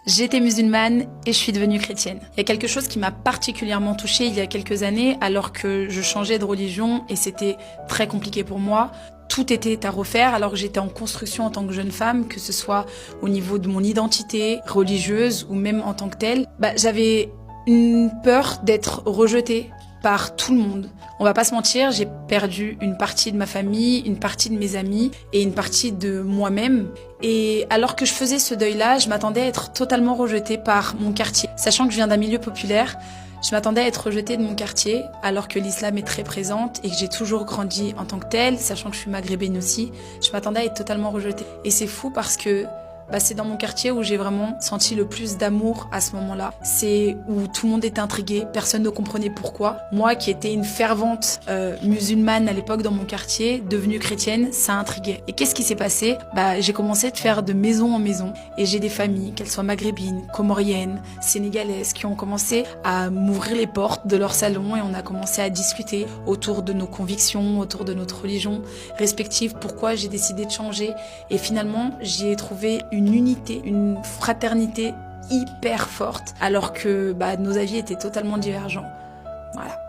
J'étais musulmane et je suis devenue chrétienne. Il y a quelque chose qui m'a particulièrement touchée il y a quelques années alors que je changeais de religion et c'était très compliqué pour moi. Tout était à refaire alors que j'étais en construction en tant que jeune femme, que ce soit au niveau de mon identité religieuse ou même en tant que telle. J'avais une peur d'être rejetée par tout le monde. On va pas se mentir, j'ai perdu une partie de ma famille, une partie de mes amis et une partie de moi-même. Et alors que je faisais ce deuil-là, je m'attendais à être totalement rejetée par mon quartier. Sachant que je viens d'un milieu populaire, je m'attendais à être rejetée de mon quartier, alors que l'islam est très présente et que j'ai toujours grandi en tant que telle, sachant que je suis maghrébine aussi. Je m'attendais à être totalement rejetée. Et c'est fou parce que c'est dans mon quartier où j'ai vraiment senti le plus d'amour à ce moment-là. C'est où tout le monde était intrigué, personne ne comprenait pourquoi. Moi qui étais une fervente musulmane à l'époque dans mon quartier, devenue chrétienne, ça intriguait. Et qu'est-ce qui s'est passé ? J'ai commencé à faire de maison en maison et j'ai des familles, qu'elles soient maghrébines, comoriennes, sénégalaises, qui ont commencé à m'ouvrir les portes de leur salon et on a commencé à discuter autour de nos convictions, autour de notre religion respective, pourquoi j'ai décidé de changer. Et finalement, j'y ai trouvé une unité, une fraternité hyper forte, alors que nos avis étaient totalement divergents. Voilà.